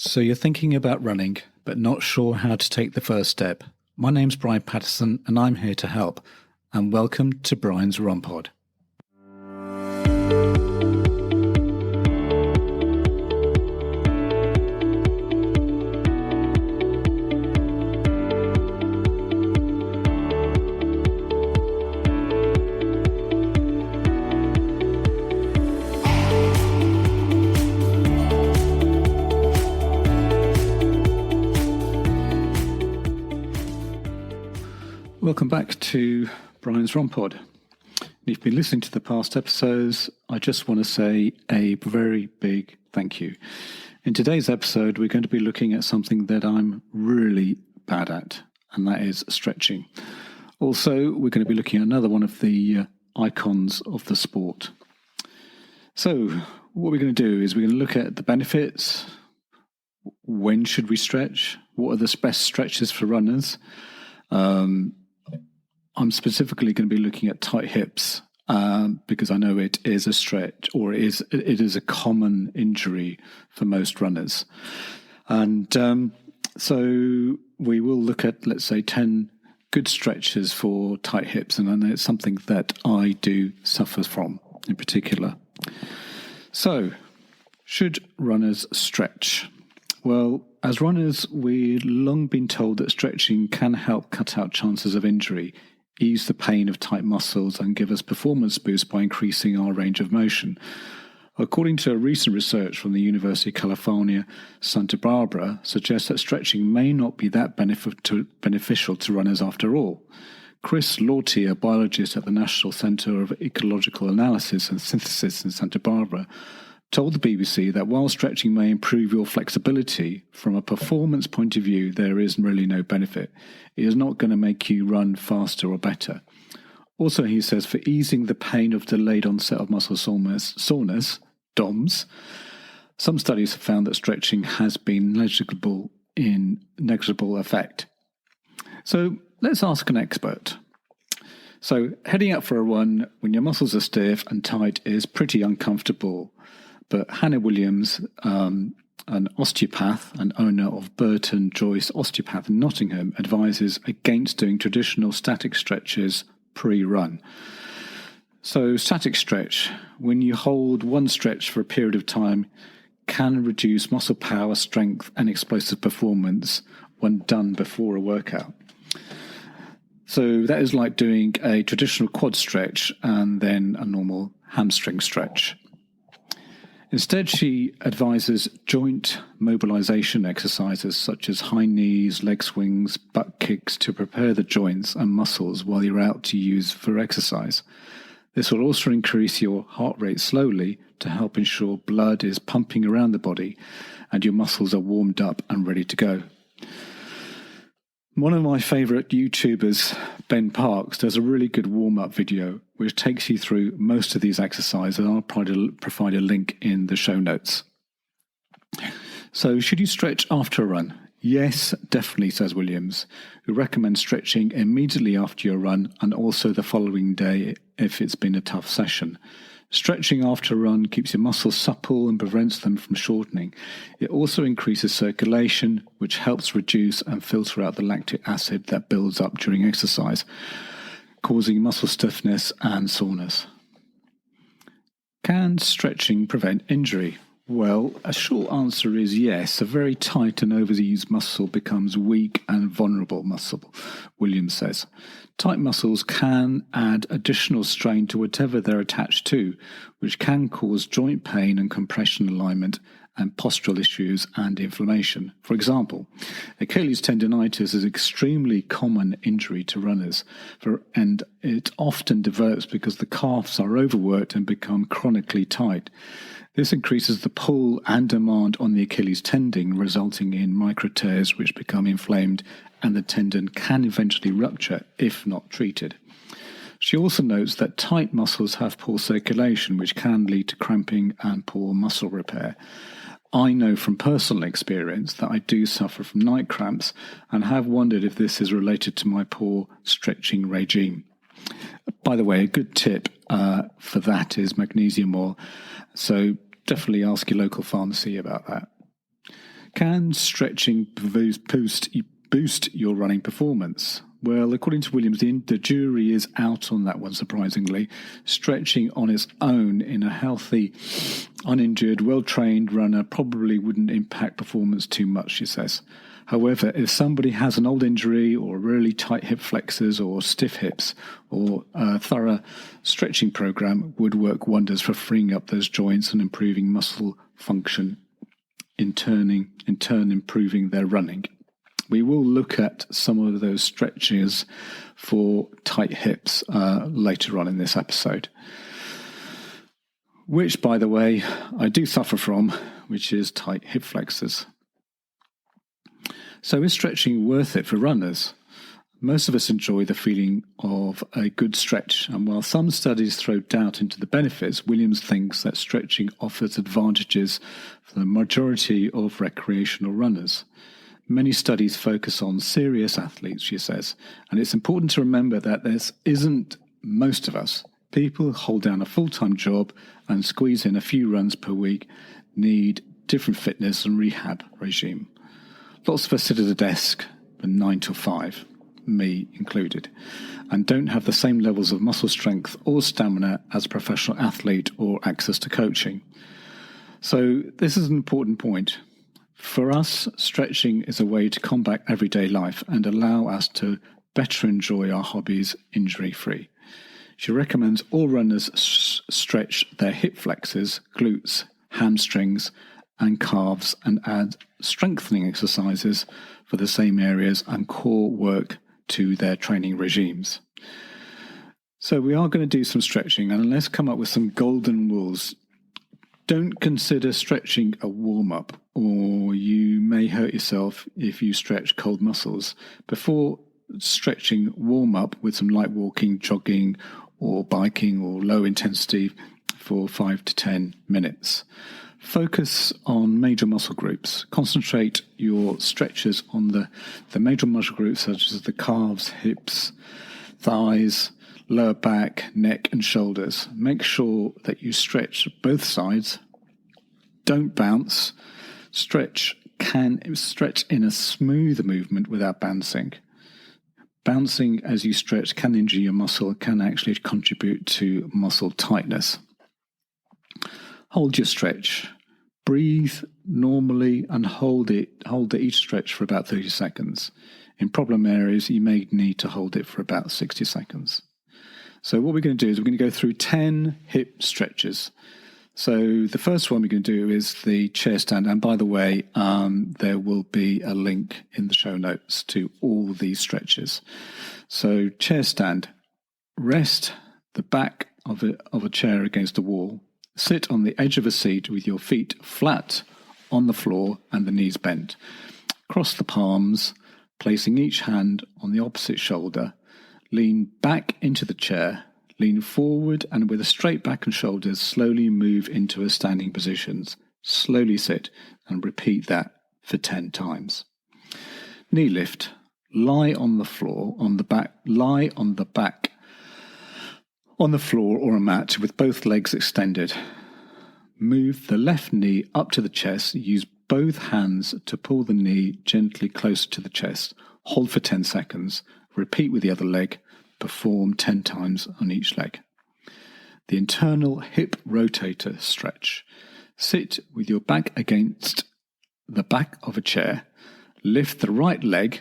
So you're thinking about running, but not sure how to take the first step. My name's Brian Patterson, and I'm here to help. And welcome to Brian's Run Pod. Welcome back to Brian's Run Pod. If you've been listening to the past episodes, I just want to say a very big thank you. In today's episode, we're going to be looking at something that I'm really bad at, and that is stretching. Also, we're going to be looking at another one of the icons of the sport. So, what we're going to do is we're going to look at the benefits. When should we stretch? What are the best stretches for runners? I'm specifically going to be looking at tight hips because I know it is a stretch, or it is a common injury for most runners. And so we will look at, let's say, 10 good stretches for tight hips, and I know it's something that I do suffer from in particular. So, should runners stretch? Well, as runners, we've long been told that stretching can help cut out chances of injury, ease the pain of tight muscles, and give us performance boost by increasing our range of motion. According to a recent research from the University of California, Santa Barbara, suggests that stretching may not be that beneficial to runners after all. Chris Lortie, a biologist at the National Center of Ecological Analysis and Synthesis in Santa Barbara, told the BBC that while stretching may improve your flexibility, from a performance point of view, there is really no benefit. It is not going to make you run faster or better. Also, he says, for easing the pain of delayed onset of muscle soreness, DOMS, some studies have found that stretching has been negligible effect. So let's ask an expert. So heading out for a run when your muscles are stiff and tight is pretty uncomfortable. But Hannah Williams, an osteopath and owner of Burton Joyce Osteopath in Nottingham, advises against doing traditional static stretches pre-run. So static stretch, when you hold one stretch for a period of time, can reduce muscle power, strength and explosive performance when done before a workout. So that is like doing a traditional quad stretch and then a normal hamstring stretch. Instead, she advises joint mobilization exercises such as high knees, leg swings, butt kicks to prepare the joints and muscles while you're out to use for exercise. This will also increase your heart rate slowly to help ensure blood is pumping around the body and your muscles are warmed up and ready to go. One of my favourite YouTubers, Ben Parks, does a really good warm-up video which takes you through most of these exercises, and I'll provide a link in the show notes. So, should you stretch after a run? Yes, definitely, says Williams, who recommends stretching immediately after your run and also the following day if it's been a tough session. Stretching after a run keeps your muscles supple and prevents them from shortening. It also increases circulation, which helps reduce and filter out the lactic acid that builds up during exercise, causing muscle stiffness and soreness. Can stretching prevent injury? Well, a short answer is yes. A very tight and overused muscle becomes weak and vulnerable muscle, Williams says. Tight muscles can add additional strain to whatever they're attached to, which can cause joint pain and compression alignment and postural issues and inflammation. For example, Achilles tendonitis is an extremely common injury to runners, and it often develops because the calves are overworked and become chronically tight. This increases the pull and demand on the Achilles tendon, resulting in micro tears which become inflamed, and the tendon can eventually rupture if not treated. She also notes that tight muscles have poor circulation, which can lead to cramping and poor muscle repair. I know from personal experience that I do suffer from night cramps and have wondered if this is related to my poor stretching regime. By the way, a good tip for that is magnesium oil. So definitely ask your local pharmacy about that. Can stretching boost your running performance? Well, according to Williams, the jury is out on that one, surprisingly. Stretching on its own in a healthy, uninjured, well-trained runner probably wouldn't impact performance too much, she says. However, if somebody has an old injury or really tight hip flexors or stiff hips, or a thorough stretching program would work wonders for freeing up those joints and improving muscle function, in turn improving their running. We will look at some of those stretches for tight hips later on in this episode, which, by the way, I do suffer from, which is tight hip flexors. So is stretching worth it for runners? Most of us enjoy the feeling of a good stretch, and while some studies throw doubt into the benefits, Williams thinks that stretching offers advantages for the majority of recreational runners. Many studies focus on serious athletes, she says, and it's important to remember that this isn't most of us. People who hold down a full-time job and squeeze in a few runs per week need different fitness and rehab regime. Lots of us sit at a desk from 9 to 5, me included, and don't have the same levels of muscle strength or stamina as a professional athlete or access to coaching. So this is an important point. For us, stretching is a way to combat everyday life and allow us to better enjoy our hobbies injury-free. She recommends all runners stretch their hip flexors, glutes, hamstrings, and calves, and add strengthening exercises for the same areas and core work to their training regimes. So we are going to do some stretching, and let's come up with some golden rules. Don't consider stretching a warm-up, or you may hurt yourself if you stretch cold muscles. Before stretching, warm up with some light walking, jogging, or biking, or low intensity for 5 to 10 minutes. Focus on major muscle groups. Concentrate your stretches on the major muscle groups such as the calves, hips, thighs, lower back, neck and shoulders. Make sure that you stretch both sides. Don't bounce. Stretch in a smooth movement without bouncing. Bouncing as you stretch can injure your muscle, can actually contribute to muscle tightness. Hold your stretch. Breathe normally and hold each stretch for about 30 seconds. In problem areas, you may need to hold it for about 60 seconds. So what we're going to do is we're going to go through 10 hip stretches. So the first one we're going to do is the chair stand. And by the way, there will be a link in the show notes to all these stretches. So chair stand. Rest the back of a chair against a wall. Sit on the edge of a seat with your feet flat on the floor and the knees bent. Cross the palms, placing each hand on the opposite shoulder. Lean back into the chair. Lean forward and with a straight back and shoulders, slowly move into a standing position. Slowly sit and repeat that for 10 times. Knee lift. Lie on the floor, on the floor or a mat with both legs extended. Move the left knee up to the chest. Use both hands to pull the knee gently closer to the chest. Hold for 10 seconds. Repeat with the other leg. Perform 10 times on each leg. The internal hip rotator stretch. Sit with your back against the back of a chair. Lift the right leg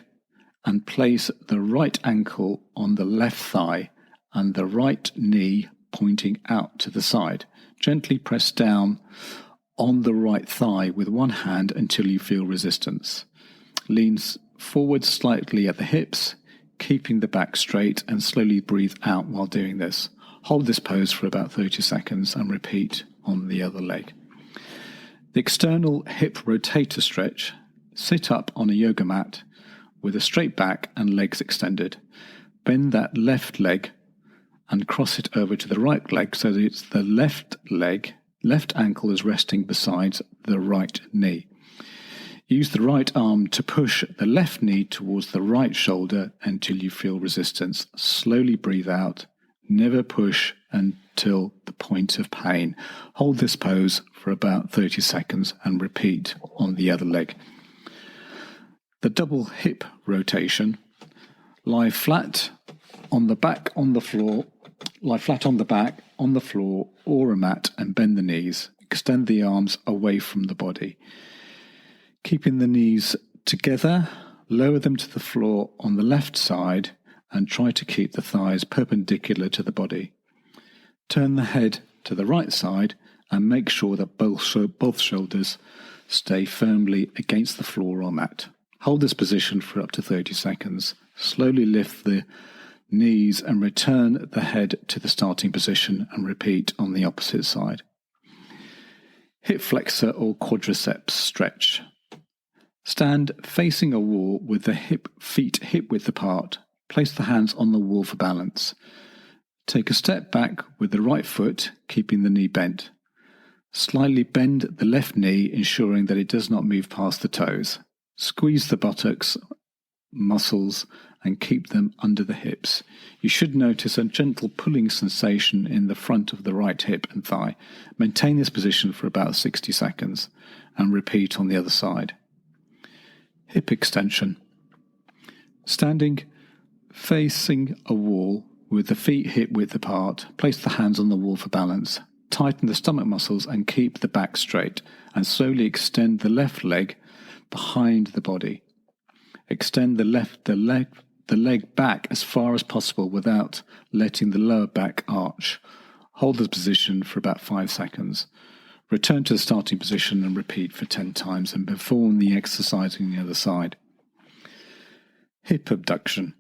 and place the right ankle on the left thigh and the right knee pointing out to the side. Gently press down on the right thigh with one hand until you feel resistance. Lean forward slightly at the hips, keeping the back straight, and slowly breathe out while doing this. Hold this pose for about 30 seconds and repeat on the other leg. The external hip rotator stretch. Sit up on a yoga mat with a straight back and legs extended. Bend that left leg and cross it over to the right leg so that it's the left ankle is resting beside the right knee. Use the right arm to push the left knee towards the right shoulder until you feel resistance. Slowly breathe out. Never push until the point of pain. Hold this pose for about 30 seconds and repeat on the other leg. The double hip rotation. Lie flat on the back on the floor. Lie flat on the back on the floor or a mat and bend the knees. Extend the arms away from the body. Keeping the knees together, lower them to the floor on the left side and try to keep the thighs perpendicular to the body. Turn the head to the right side and make sure that both shoulders stay firmly against the floor or mat. Hold this position for up to 30 seconds. Slowly lift the knees and return the head to the starting position and repeat on the opposite side. Hip flexor or quadriceps stretch. Stand facing a wall with the feet hip width apart. Place the hands on the wall for balance. Take a step back with the right foot, keeping the knee bent. Slightly bend the left knee, ensuring that it does not move past the toes. Squeeze the buttocks, muscles, and keep them under the hips. You should notice a gentle pulling sensation in the front of the right hip and thigh. Maintain this position for about 60 seconds and repeat on the other side. Hip extension. Standing facing a wall with the feet hip width apart, place the hands on the wall for balance. Tighten the stomach muscles and keep the back straight, and slowly extend the left leg behind the body. Extend the leg back as far as possible without letting the lower back arch. Hold this position for about 5 seconds. Return to the starting position and repeat for 10 times and perform the exercise on the other side. Hip abduction.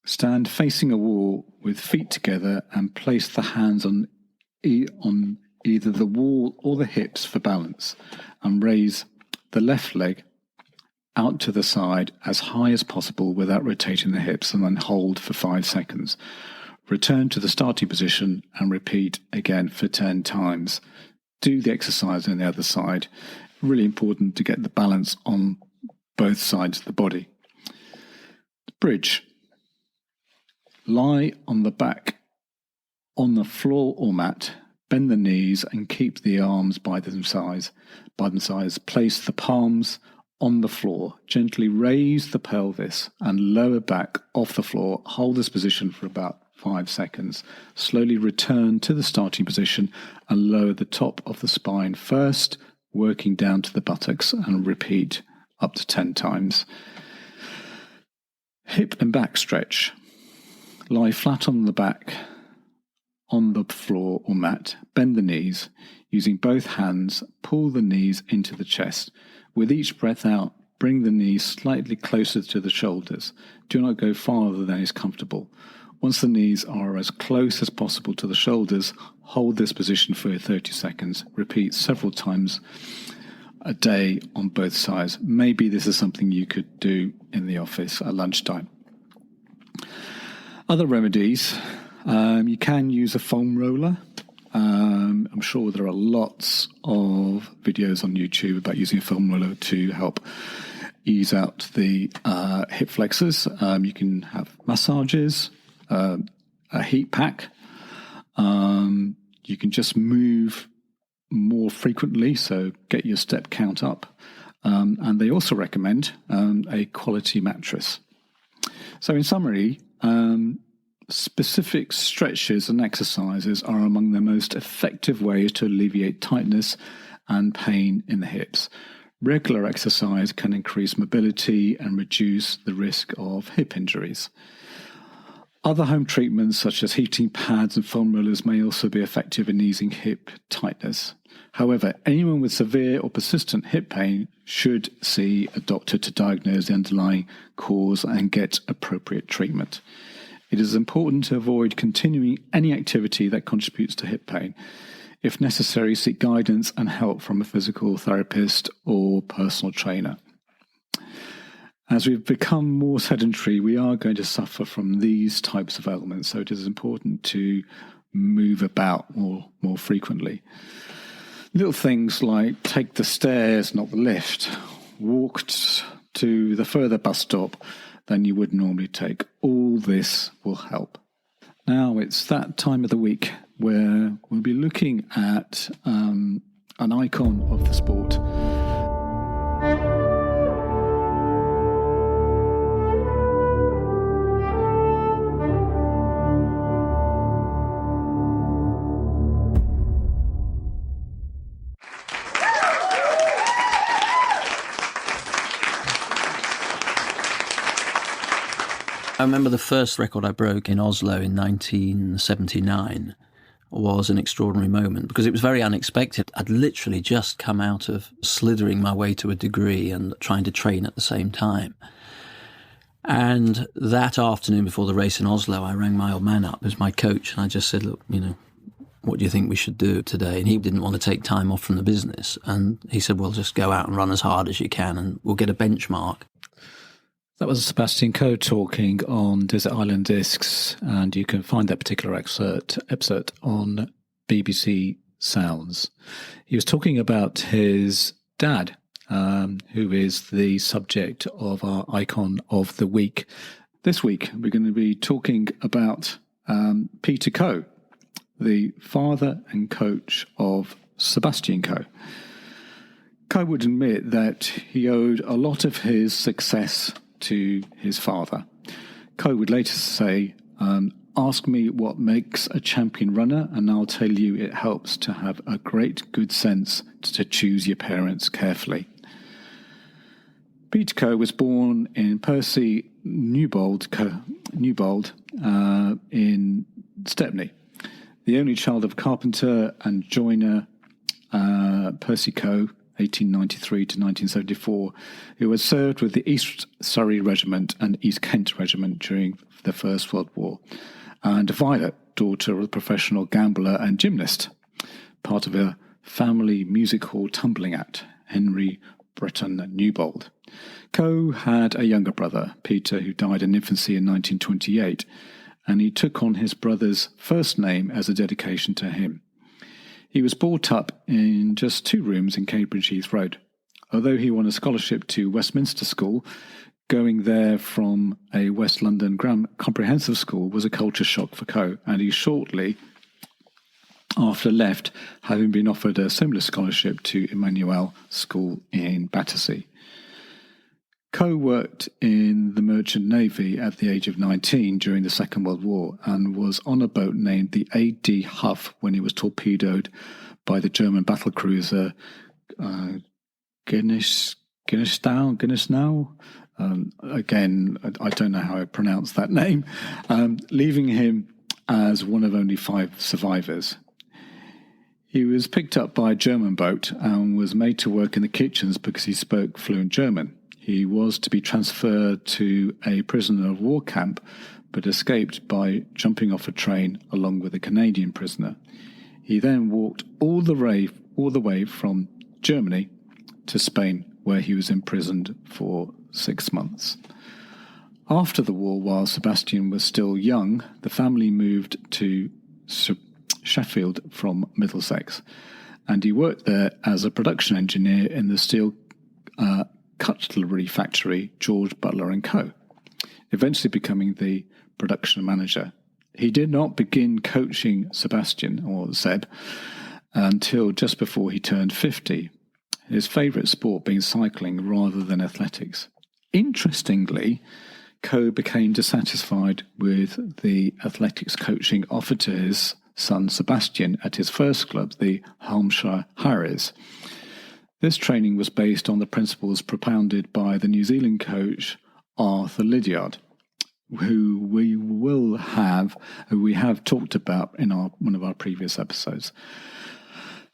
Stand facing a wall with feet together and place the hands on either the wall or the hips for balance, and raise the left leg out to the side as high as possible without rotating the hips, and then hold for 5 seconds. Return to the starting position and repeat again for 10 times. Do the exercise on the other side. Really important to get the balance on both sides of the body. Bridge. Lie on the back on the floor or mat, bend the knees and keep the arms by themselves. Place the palms on the floor. Gently raise the pelvis and lower back off the floor. Hold this position for about 5 seconds. Slowly return to the starting position and lower the top of the spine first, working down to the buttocks, and repeat up to 10 times. Hip and back stretch. Lie flat on the back on the floor or mat. Bend the knees. Using both hands, pull the knees into the chest. With each breath out, bring the knees slightly closer to the shoulders. Do not go farther than is comfortable. Once the knees are as close as possible to the shoulders, hold this position for 30 seconds. Repeat several times a day on both sides. Maybe this is something you could do in the office at lunchtime. Other remedies, you can use a foam roller. I'm sure there are lots of videos on YouTube about using a foam roller to help ease out the hip flexors. You can have massages, a heat pack. You can just move more frequently, so get your step count up. And they also recommend a quality mattress. So in summary, specific stretches and exercises are among the most effective ways to alleviate tightness and pain in the hips. Regular exercise can increase mobility and reduce the risk of hip injuries. Other home treatments such as heating pads and foam rollers may also be effective in easing hip tightness. However, anyone with severe or persistent hip pain should see a doctor to diagnose the underlying cause and get appropriate treatment. It is important to avoid continuing any activity that contributes to hip pain. If necessary, seek guidance and help from a physical therapist or personal trainer. As we've become more sedentary, we are going to suffer from these types of ailments, so it is important to move about more frequently. Little things like take the stairs, not the lift, walk to the further bus stop than you would normally take. All this will help. Now it's that time of the week where we'll be looking at an icon of the sport. I remember the first record I broke in Oslo in 1979 was an extraordinary moment because it was very unexpected. I'd literally just come out of slithering my way to a degree and trying to train at the same time. And that afternoon before the race in Oslo, I rang my old man up as my coach and I just said, look, what do you think we should do today? And he didn't want to take time off from the business. And he said, well, just go out and run as hard as you can and we'll get a benchmark. That was Sebastian Coe talking on Desert Island Discs, and you can find that particular episode on BBC Sounds. He was talking about his dad, who is the subject of our Icon of the Week. This week, we're going to be talking about Peter Coe, the father and coach of Sebastian Coe. Coe would admit that he owed a lot of his success to his father. Coe would later say, ask me what makes a champion runner and I'll tell you it helps to have a great good sense to choose your parents carefully. Peter Coe was born in Percy Newbold in Stepney, the only child of carpenter and joiner Percy Coe, 1893 to 1974, who had served with the East Surrey Regiment and East Kent Regiment during the First World War, and Violet, daughter of a professional gambler and gymnast, part of a family music hall tumbling act, Henry Breton Newbold. Coe had a younger brother, Peter, who died in infancy in 1928, and he took on his brother's first name as a dedication to him. He was brought up in just 2 rooms in Cambridge Heath Road. Although he won a scholarship to Westminster School, going there from a West London comprehensive school was a culture shock for Coe, and he shortly after left, having been offered a similar scholarship to Emmanuel School in Battersea. Coe worked in the Merchant Navy at the age of 19 during the Second World War and was on a boat named the A.D. Huff when he was torpedoed by the German battlecruiser Gneisenau. Again, I don't know how I pronounce that name, leaving him as one of only 5 survivors. He was picked up by a German boat and was made to work in the kitchens because he spoke fluent German. He was to be transferred to a prisoner of war camp, but escaped by jumping off a train along with a Canadian prisoner. He then walked all the way from Germany to Spain, where he was imprisoned for 6 months. After the war, while Sebastian was still young, the family moved to Sheffield from Middlesex, and he worked there as a production engineer in the steel cutlery factory George Butler & Co., eventually becoming the production manager. He did not begin coaching Sebastian, or Seb, until just before he turned 50, his favourite sport being cycling rather than athletics. Interestingly, Coe became dissatisfied with the athletics coaching offered to his son Sebastian at his first club, the Halmshire Harriers. This training was based on the principles propounded by the New Zealand coach Arthur Lydiard, who we have talked about in one of our previous episodes,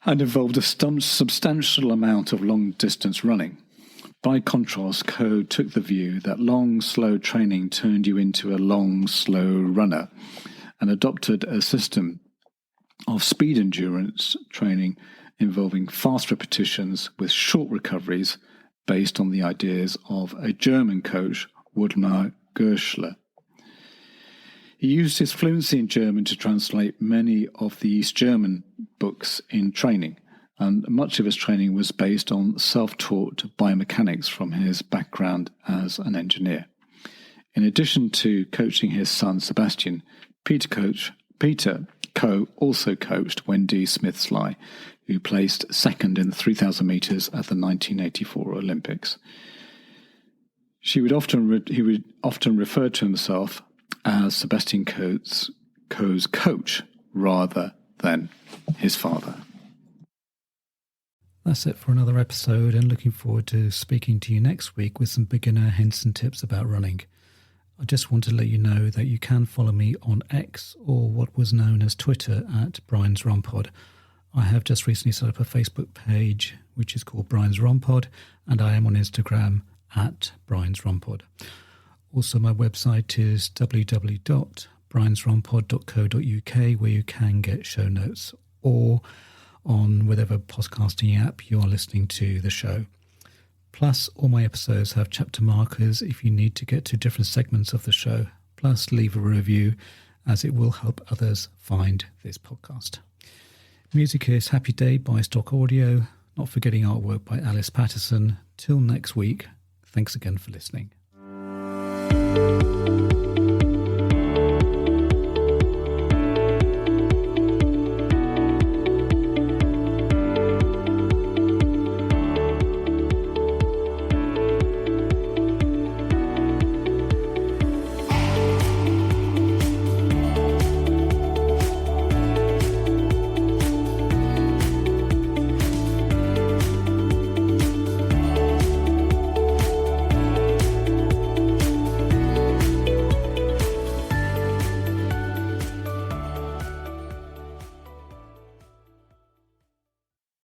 and involved a substantial amount of long-distance running. By contrast, Coe took the view that long, slow training turned you into a long, slow runner, and adopted a system of speed endurance training involving fast repetitions with short recoveries based on the ideas of a German coach, Woodmar Gerschler. He used his fluency in German to translate many of the East German books in training, and much of his training was based on self-taught biomechanics from his background as an engineer. In addition to coaching his son Sebastian, Peter Coe also coached Wendy Smith-Sly, who placed second in the 3,000 metres at the 1984 Olympics. He would often refer to himself as Sebastian Coe's coach rather than his father. That's it for another episode, and looking forward to speaking to you next week with some beginner hints and tips about running. I just want to let you know that you can follow me on X, or what was known as Twitter, at Brian's Rompod. I have just recently set up a Facebook page which is called Brian's Rompod, and I am on Instagram at Brian's Rompod. Also, my website is www.briansrompod.co.uk, where you can get show notes, or on whatever podcasting app you are listening to the show. Plus, all my episodes have chapter markers if you need to get to different segments of the show. Plus, leave a review, as it will help others find this podcast. Music is Happy Day by Stock Audio, not forgetting artwork by Alice Patterson. Till next week, thanks again for listening.